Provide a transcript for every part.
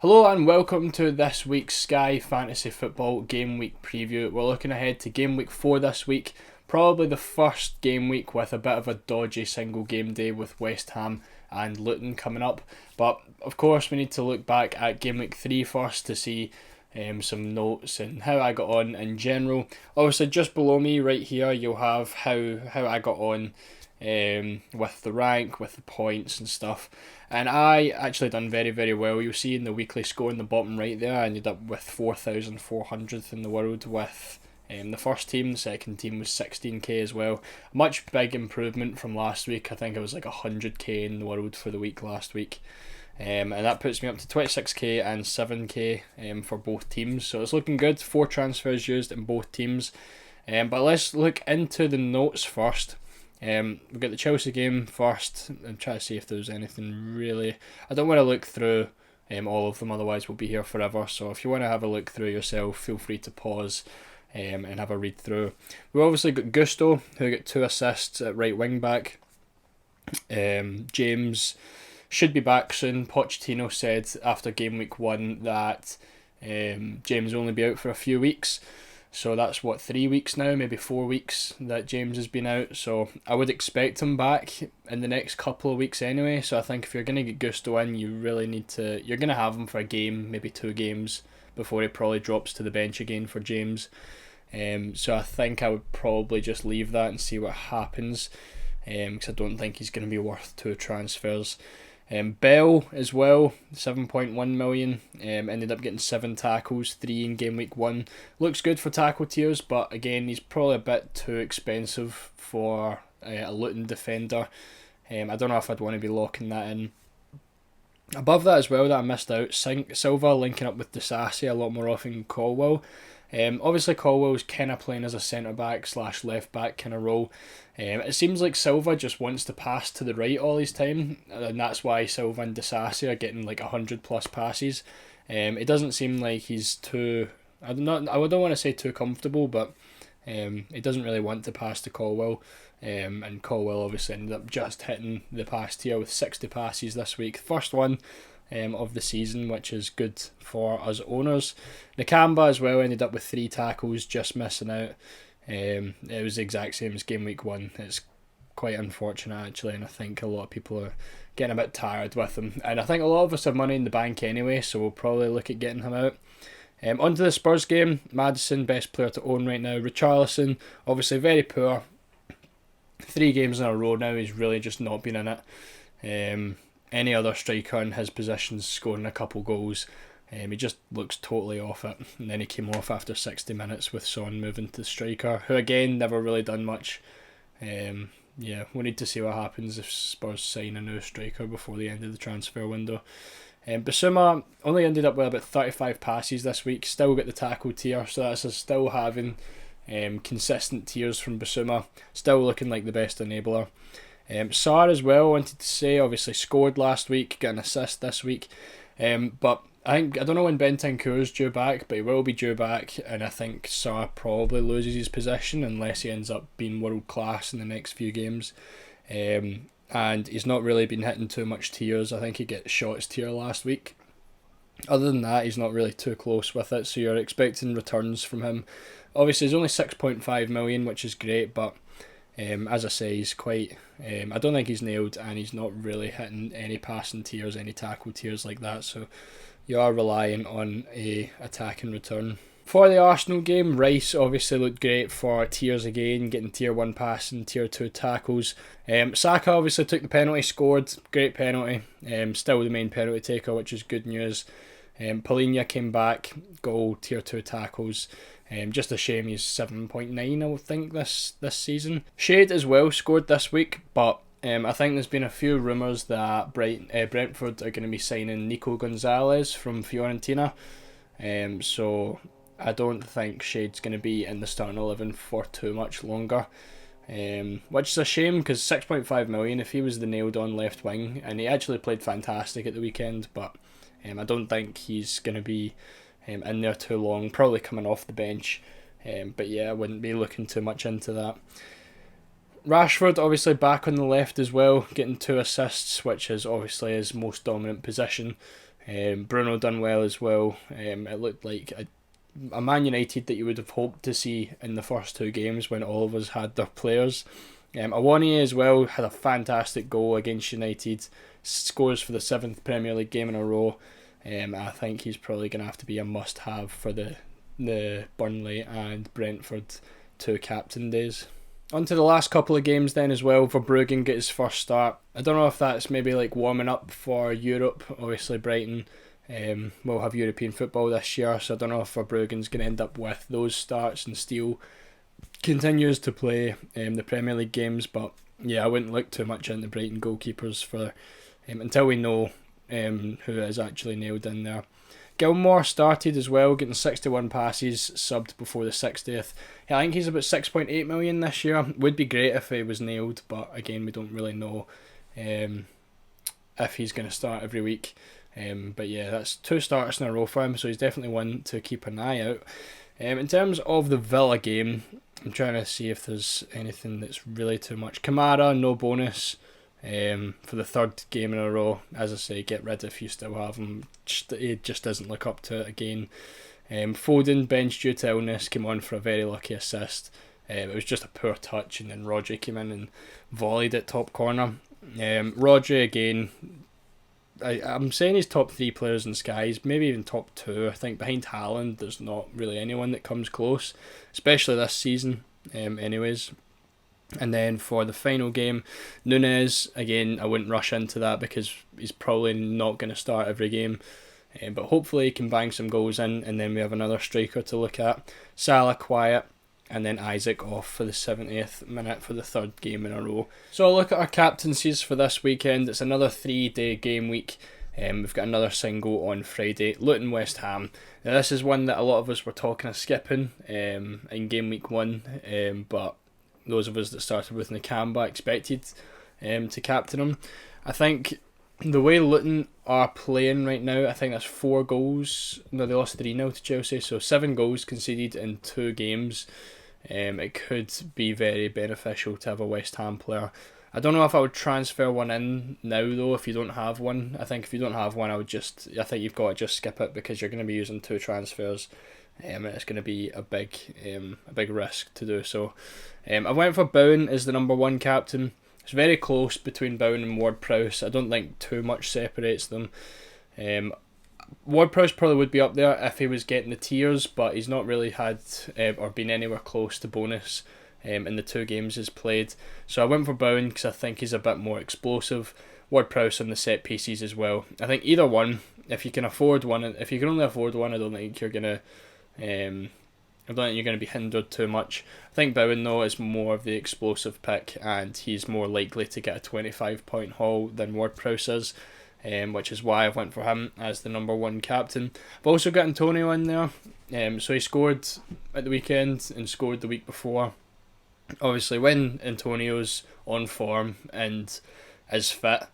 Hello and welcome to this week's Sky Fantasy Football Game Week preview. We're looking ahead to Game Week 4 this week, probably the first game week with a bit of a dodgy single game day with West Ham and Luton coming up. But of course we need to look back at Game Week 3 first to see some notes and how I got on in general. Obviously just below me right here you'll have how I got on with the rank, with the points and stuff. And I actually done very, very well. You'll see in the weekly score in the bottom right there, I ended up with 4,400th in the world with the first team. The second team was 16k as well. Much big improvement from last week. I think it was like 100k in the world for the week last week. And that puts me up to 26k and 7k for both teams. So it's looking good. 4 transfers used in both teams. But let's look into the notes first. We'll get the Chelsea game first and try to see if there's anything really. I don't want to look through all of them, otherwise we'll be here forever. So if you want to have a look through yourself, feel free to pause and have a read through. We've obviously got Gusto, who got 2 assists at right wing back. James should be back soon. Pochettino said after game week 1 that James will only be out for a few weeks. So that's 3 weeks now, maybe 4 weeks that James has been out. So I would expect him back in the next couple of weeks anyway. So I think if you're going to get Gusto in, you really need to. You're going to have him for a game, maybe 2 games before he probably drops to the bench again for James. So I think I would probably just leave that and see what happens. Because I don't think he's going to be worth 2 transfers. Bell as well, 7.1 million, ended up getting 7 tackles, 3 in game week 1. Looks good for tackle tiers, but again he's probably a bit too expensive for a Luton defender. I don't know if I'd want to be locking that in. Above that as well that I missed out, Silva linking up with Disasi a lot more often than Colwell. Obviously Colwell's kind of playing as a centre-back / left-back kind of role. It seems like Silva just wants to pass to the right all his time, and that's why Silva and Disasi are getting like 100 plus passes. It doesn't seem like he's too. I don't want to say too comfortable, but he doesn't really want to pass to Colwell. And Colwell obviously ended up just hitting the pass tier with 60 passes this week. First one of the season, which is good for us owners. Nakamba as well ended up with 3 tackles, just missing out. It was the exact same as game week 1. It's quite unfortunate actually, and I think a lot of people are getting a bit tired with him. And I think a lot of us have money in the bank anyway, so we'll probably look at getting him out. On to the Spurs game. Maddison, best player to own right now. Richarlison, obviously very poor. 3 games in a row now, he's really just not been in it. Any other striker in his position scoring a couple goals, he just looks totally off it. And then he came off after 60 minutes with Son moving to striker, who again never really done much. We need to see what happens if Spurs sign a new striker before the end of the transfer window. Basuma only ended up with about 35 passes this week, still got the tackle tier, so that's us still having consistent tiers from Basuma, still looking like the best enabler. Sarr as well, wanted to say, obviously scored last week, got an assist this week, but I don't know when Bentancur's due back, but he will be due back, and I think Sarr probably loses his position unless he ends up being world class in the next few games. And he's not really been hitting too much tiers. I think he got shots tier last week. Other than that, he's not really too close with it, so you're expecting returns from him. Obviously, he's only 6.5 million, which is great, but as I say, he's quite. I don't think he's nailed, and he's not really hitting any passing tiers, any tackle tiers like that. So you are relying on a attack and return. For the Arsenal game, Rice obviously looked great for tiers again, getting tier 1 passing, tier 2 tackles. Saka obviously took the penalty, scored, great penalty. Still the main penalty taker, which is good news. Paulinho came back, goal, tier 2 tackles. Just a shame he's 7.9 I would think this season. Shade as well scored this week, but I think there's been a few rumours that Brentford are going to be signing Nico Gonzalez from Fiorentina. So I don't think Shade's going to be in the starting 11 for too much longer. Which is a shame because 6.5 million, if he was the nailed on left wing, and he actually played fantastic at the weekend, but I don't think he's going to be in there too long, probably coming off the bench. But yeah, I wouldn't be looking too much into that. Rashford obviously back on the left as well, getting 2 assists, which is obviously his most dominant position. Bruno done well as well. It looked like a Man United that you would have hoped to see in the first two games when all of us had their players. Awoniyi as well had a fantastic goal against United, scores for the 7th Premier League game in a row. I think he's probably going to have to be a must-have for the Burnley and Brentford 2 captain days. On to the last couple of games then as well. Verbruggen get his first start. I don't know if that's maybe like warming up for Europe. Obviously Brighton will have European football this year, so I don't know if Verbruggen's going to end up with those starts and Steele continues to play the Premier League games. But yeah, I wouldn't look too much into Brighton goalkeepers for until we know who is actually nailed in there. Gilmore started as well, getting 61 passes, subbed before the 60th. I think he's about 6.8 million this year. Would be great if he was nailed, but again, we don't really know if he's going to start every week. But yeah, that's 2 starts in a row for him, so he's definitely one to keep an eye out. In terms of the Villa game, I'm trying to see if there's anything that's really too much. Kamara, no bonus. For the 3rd game in a row. As I say, get rid if you still have him. He just doesn't look up to it again. Foden, benched due to illness, came on for a very lucky assist. It was just a poor touch, and then Rodri came in and volleyed it top corner. Rodri again, I'm saying he's top 3 players in Skies, maybe even top 2. I think behind Haaland there's not really anyone that comes close, especially this season anyways. And then for the final game, Núñez, again, I wouldn't rush into that because he's probably not going to start every game. But hopefully he can bang some goals in, and then we have another striker to look at. Salah quiet, and then Isaac off for the 70th minute for the 3rd game in a row. So I'll look at our captaincies for this weekend. It's another 3-day game week. We've got another single on Friday, Luton West Ham. Now this is one that a lot of us were talking of skipping in game week 1, but those of us that started with Nakamba expected to captain him. I think the way Luton are playing right now, I think that's 4 goals. No, they lost 3-0 to Chelsea, so 7 goals conceded in 2 games. It could be very beneficial to have a West Ham player. I don't know if I would transfer one in now though if you don't have one. I think if you don't have one, I think you've got to just skip it because you're going to be using 2 transfers. And it's going to be a big risk to do so. I went for Bowen as the number 1 captain. It's very close between Bowen and Ward-Prowse. I don't think too much separates them. Ward-Prowse probably would be up there if he was getting the tiers, but he's not really had or been anywhere close to bonus in the 2 games he's played. So I went for Bowen because I think he's a bit more explosive. Ward-Prowse on the set pieces as well. I think either one, if you can afford one, if you can only afford one, I don't think you're going to be hindered too much. I think Bowen though is more of the explosive pick, and he's more likely to get a 25-point haul than Ward-Prowse is, which is why I went for him as the number 1 captain. I've also got Antonio in there, so he scored at the weekend and scored the week before. Obviously when Antonio's on form and is fit,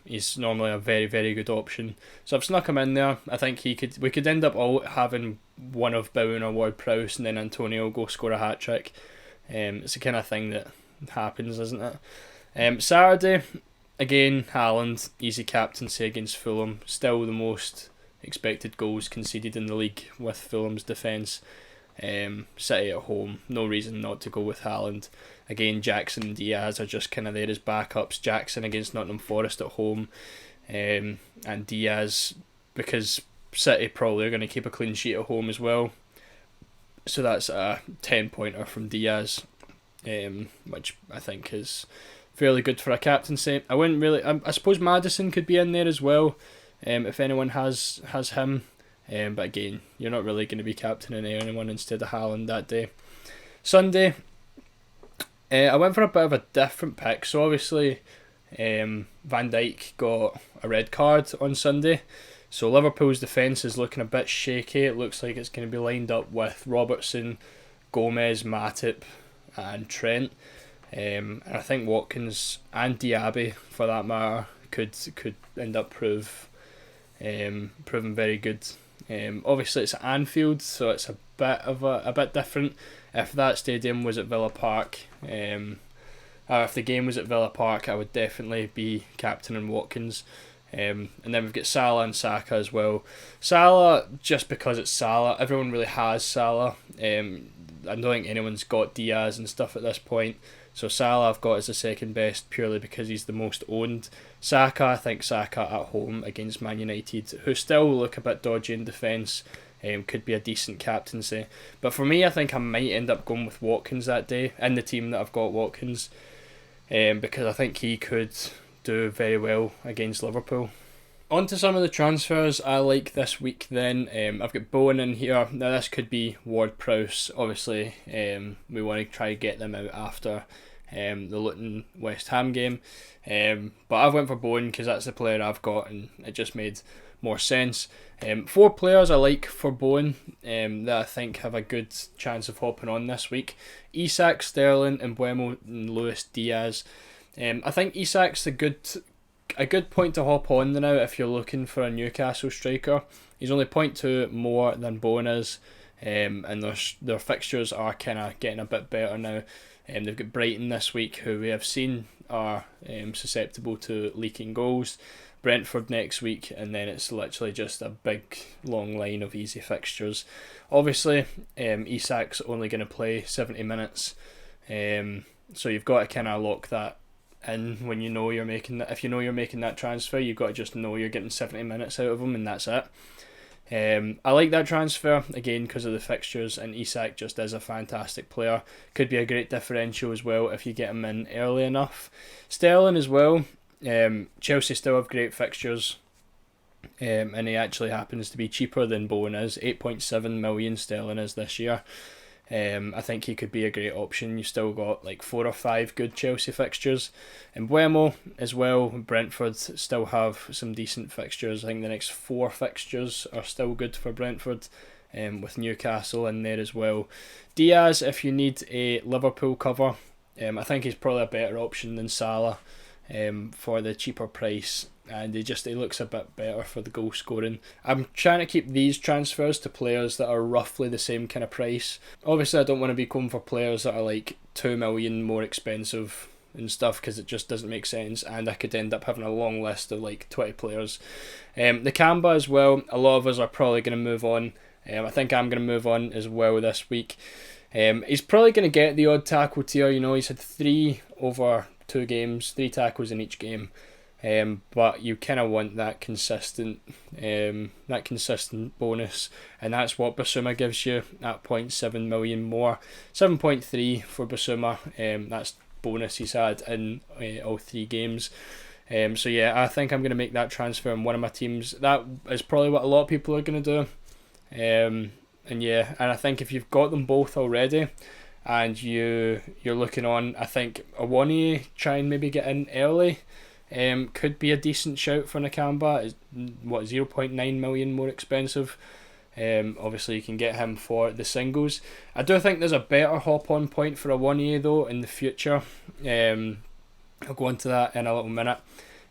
he's normally a very, very good option. So I've snuck him in there. I think we could end up all having one of Bowen or Ward-Prowse and then Antonio go score a hat-trick. It's the kind of thing that happens, isn't it? Saturday, again, Haaland, easy captaincy against Fulham. Still the most expected goals conceded in the league with Fulham's defence. City at home, no reason not to go with Haaland. Again, Jackson and Diaz are just kind of there as backups. Jackson against Nottingham Forest at home, and Diaz because City probably are going to keep a clean sheet at home as well. So that's a 10-pointer from Diaz, which I think is fairly good for a captaincy. I suppose Maddison could be in there as well, if anyone has him. But again, you're not really going to be captaining anyone instead of Haaland that day. Sunday, I went for a bit of a different pick. So obviously, Van Dijk got a red card on Sunday. So Liverpool's defence is looking a bit shaky. It looks like it's going to be lined up with Robertson, Gomez, Matip and Trent. And I think Watkins and Diaby, for that matter, could end up proving very good. Obviously it's at Anfield, so it's a bit different. If that stadium was at Villa Park, or if the game was at Villa Park, I would definitely be captaining Watkins. And then we've got Salah and Saka as well. Salah, just because it's Salah, everyone really has Salah. I don't think anyone's got Diaz and stuff at this point. So Salah I've got as the second best purely because he's the most owned. Saka, I think Saka at home against Man United, who still look a bit dodgy in defence, could be a decent captaincy. But for me, I think I might end up going with Watkins that day in the team that I've got Watkins, because I think he could do very well against Liverpool. On to some of the transfers I like this week then. I've got Bowen in here. Now this could be Ward-Prowse. Obviously, we want to try to get them out after the Luton West Ham game. But I've went for Bowen because that's the player I've got and it just made more sense. 4 players I like for Bowen that I think have a good chance of hopping on this week. Isak, Sterling, Mbeumo and Luis Diaz. I think Isak's a good point to hop on now if you're looking for a Newcastle striker. He's only 0.2 more than Bowen is, and their fixtures are kind of getting a bit better now. They've got Brighton this week, who we have seen are susceptible to leaking goals. Brentford next week, and then it's literally just a big long line of easy fixtures. Obviously, Isak's only going to play 70 minutes, so you've got to kind of lock that in when you know you're making that. If you know you're making that transfer, you've got to just know you're getting 70 minutes out of him, and that's it. I like that transfer again because of the fixtures, and Isak just is a fantastic player. Could be a great differential as well if you get him in early enough. Sterling as well. Chelsea still have great fixtures, and he actually happens to be cheaper than Bowen is. 8.7 million sterling is this year. I think he could be a great option. You've still got like 4 or 5 good Chelsea fixtures. And Mbeumo as well, Brentford still have some decent fixtures. I think the next 4 fixtures are still good for Brentford, with Newcastle in there as well. Diaz, if you need a Liverpool cover, I think he's probably a better option than Salah for the cheaper price. And he looks a bit better for the goal scoring. I'm trying to keep these transfers to players that are roughly the same kind of price. Obviously, I don't want to be going for players that are like 2 million more expensive and stuff, because it just doesn't make sense, and I could end up having a long list of like 20 players. The Kamba as well, a lot of us are probably going to move on. I think I'm going to move on as well this week. He's probably going to get the odd tackle tier. You know, he's had 3 over 2 games, 3 tackles in each game. But you kind of want that consistent bonus, and that's what Basuma gives you at 0.7 million more. 7.3 for Basuma. That's bonus he's had in all 3 games. So yeah, I think I'm going to make that transfer in one of my teams. That is probably what a lot of people are going to do. And I think if you've got them both already, and you're looking on, I think Awoniyi, try and maybe get in early. Could be a decent shout for Nakamba. Is 0.9 million more expensive. Obviously you can get him for the singles. I do think there's a better hop on point for Awoniyi though in the future. I'll go into that in a little minute.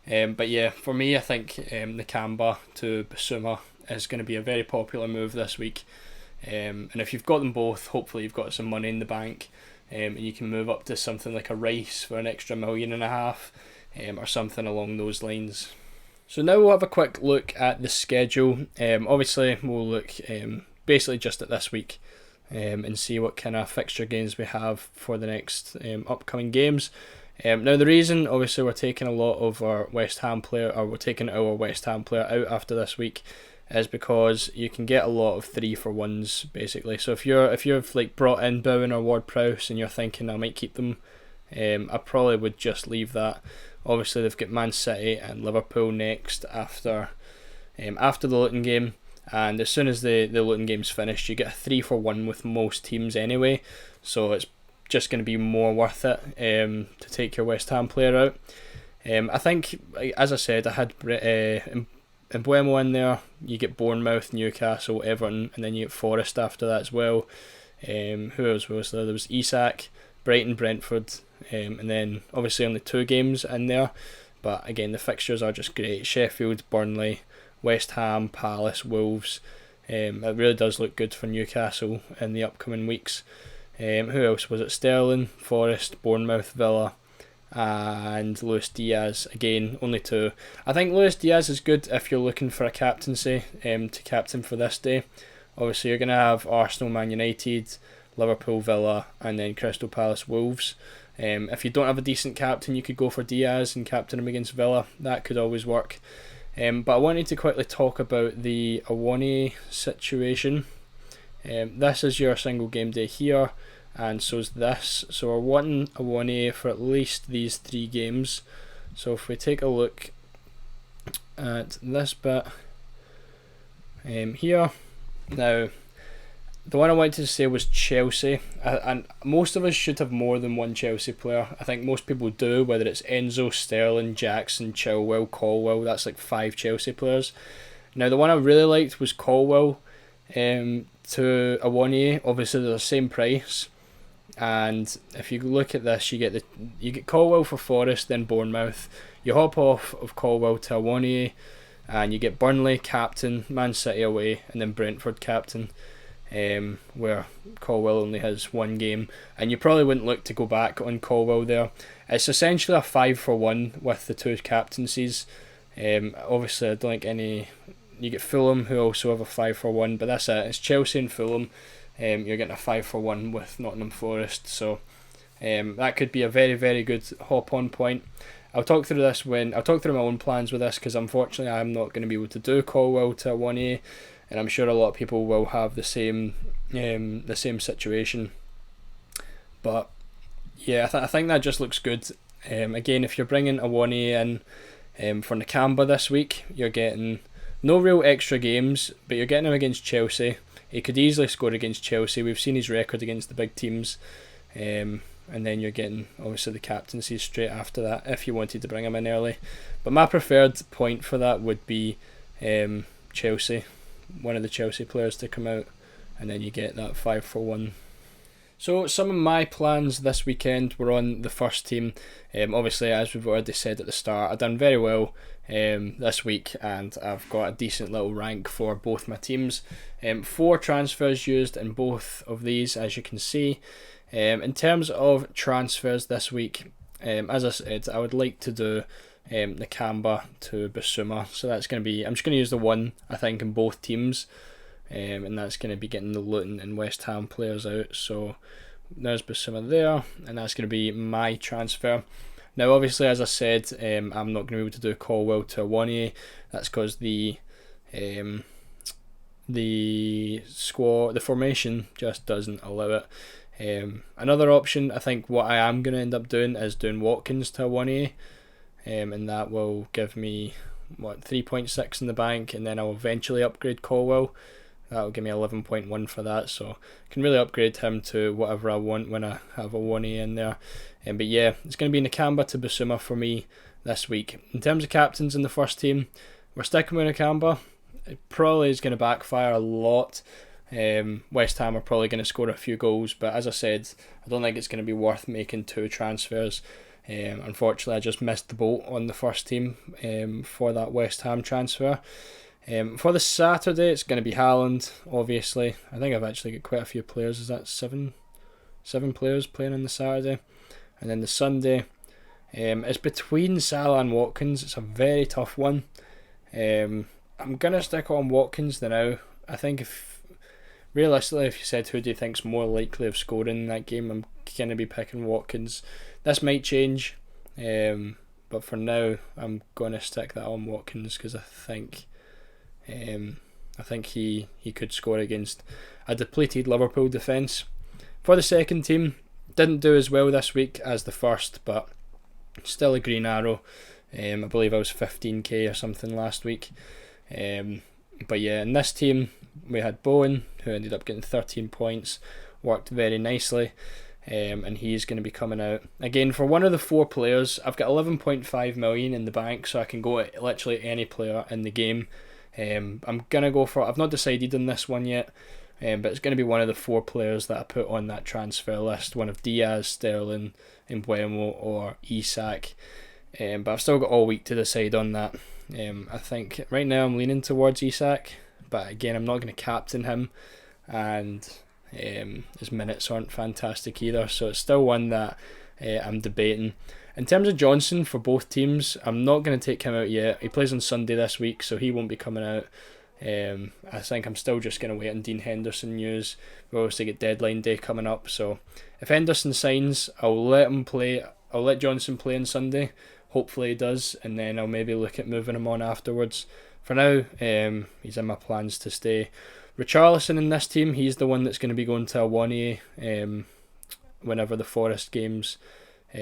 But yeah, for me I think Nakamba to Basuma is going to be a very popular move this week. And if you've got them both, hopefully you've got some money in the bank, and you can move up to something like a Rice for an extra 1.5 million. Or something along those lines. So now we'll have a quick look at the schedule. Obviously we'll look basically just at this week, and see what kind of fixture gains we have for the next upcoming games. Now the reason obviously we're taking a lot of our West Ham player, or we're taking our West Ham player out after this week, is because you can get a lot of 3-for-1s basically. So if you've like brought in Bowen or Ward-Prowse and you're thinking I might keep them, I probably would just leave that. Obviously they've got Man City and Liverpool next after the Luton game, and as soon as the Luton game's finished, you get a 3-for-1 with most teams anyway, so it's just going to be more worth it to take your West Ham player out. I think, as I said, I had Mbeumo in there. You get Bournemouth, Newcastle, Everton, and then you get Forest after that as well. Who else was there? There was Isak, Brighton, Brentford, and then obviously only 2 games in there, but again the fixtures are just great. Sheffield, Burnley, West Ham, Palace, Wolves. It really does look good for Newcastle in the upcoming weeks. Who else was it? Sterling, Forest, Bournemouth, Villa, and Luis Diaz, again, only 2. I think Luis Diaz is good if you're looking for a captaincy to captain for this day. Obviously, you're going to have Arsenal, Man United, Liverpool, Villa, and then Crystal Palace, Wolves. If you don't have a decent captain, you could go for Diaz and captain him against Villa. That could always work. But I wanted to quickly talk about the Awoniyi situation. This is your single game day here, and so is this. So we're wanting Awoniyi for at least these 3 games. So if we take a look at this bit here, now the one I wanted to say was Chelsea, and most of us should have more than one Chelsea player. I think most people do, whether it's Enzo, Sterling, Jackson, Chilwell, Colwell. That's like 5 Chelsea players. Now the one I really liked was Colwell to Awoniyi. Obviously they're the same price, and if you look at this, you get Colwell for Forest, then Bournemouth. You hop off of Colwell to Awoniyi, and you get Burnley captain, Man City away, and then Brentford captain. Where Colwell only has 1 game, and you probably wouldn't look to go back on Colwell there. It's essentially a 5-for-1 with the 2 captaincies. Obviously I don't think any. You get Fulham, who also have a 5-for-1, but that's it. It's Chelsea and Fulham. You're getting a 5-for-1 with Nottingham Forest, so that could be a very, very good hop-on point. I'll talk through my own plans with this, because unfortunately I'm not going to be able to do Colwell to Awoniyi, and I'm sure a lot of people will have the same situation. But yeah, I think that just looks good. Again, if you're bringing Awoniyi in for Nakamba this week, you're getting no real extra games, but you're getting him against Chelsea. He could easily score against Chelsea. We've seen his record against the big teams. And then you're getting obviously the captaincy straight after that if you wanted to bring him in early. But my preferred point for that would be Chelsea, one of the Chelsea players to come out, and then you get that 5-for-1. So some of my plans this weekend were on the first team. Obviously, as we've already said at the start, I've done very well this week, and I've got a decent little rank for both my teams. 4 transfers used in both of these, as you can see. In terms of transfers this week, as I said, I would like to do Nakamba to Bissouma. So that's going to be, I'm just going to use the one, I think, in both teams. And that's going to be getting the Luton and West Ham players out. So there's Bissouma there, and that's going to be my transfer. Now, obviously, as I said, I'm not going to be able to do Colwell to Awoniyi. That's because the formation just doesn't allow it. Another option, I think, what I am going to end up doing is doing Watkins to Awoniyi, and that will give me 3.6 in the bank, and then I'll eventually upgrade Colwell. That'll give me 11.1 for that, so I can really upgrade him to whatever I want when I have Awoniyi in there. But yeah, it's going to be Nakamba to Bissouma for me this week. In terms of captains in the first team, we're sticking with Nakamba. It probably is going to backfire a lot. West Ham are probably going to score a few goals, but as I said, I don't think it's going to be worth making 2 transfers. Unfortunately, I just missed the boat on the first team for that West Ham transfer. For the Saturday, it's going to be Haaland, obviously. I think I've actually got quite a few players. Is that seven players playing on the Saturday? And then the Sunday, it's between Salah and Watkins. It's a very tough one. I'm going to stick on Watkins now. I think realistically, if you said who do you think's more likely of scoring in that game, I'm going to be picking Watkins. This might change, but for now, I'm going to stick that on Watkins because I think he could score against a depleted Liverpool defence. For the second team, didn't do as well this week as the first, but still a green arrow. I believe I was 15k or something last week. But yeah, in this team, we had Bowen, who ended up getting 13 points, worked very nicely, and he's going to be coming out. Again, for one of the 4 players, I've got 11.5 million in the bank, so I can go at literally any player in the game. I'm going to go for, I've not decided on this one yet, but it's going to be one of the 4 players that I put on that transfer list, one of Diaz, Sterling, Mbeumo or Isak. But I've still got all week to decide on that. I think right now I'm leaning towards Isak, but again, I'm not going to captain him, and his minutes aren't fantastic either, so it's still one that I'm debating. In terms of Johnson for both teams, I'm not going to take him out yet. He plays on Sunday this week, so he won't be coming out. I think I'm still just going to wait on Dean Henderson news. We obviously get deadline day coming up, so if Henderson signs, I'll let him play. I'll let Johnson play on Sunday. Hopefully he does, and then I'll maybe look at moving him on afterwards. For now, he's in my plans to stay. Richarlison in this team, he's the one that's going to be going to Awoniyi whenever the Forest games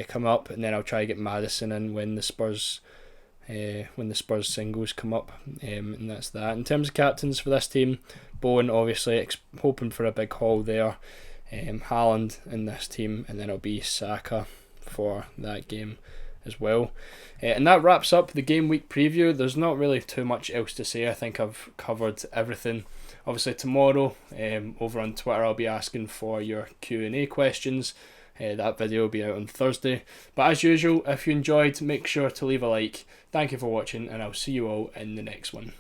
come up, and then I'll try to get Maddison in when the Spurs singles come up, and that's that. In terms of captains for this team, Bowen obviously hoping for a big haul there, Haaland in this team, and then it'll be Saka for that game as well. And that wraps up the game week preview. There's not really too much else to say. I think I've covered everything. Obviously tomorrow over on Twitter I'll be asking for your Q&A questions. That video will be out on Thursday. But as usual, if you enjoyed, make sure to leave a like. Thank you for watching, and I'll see you all in the next one.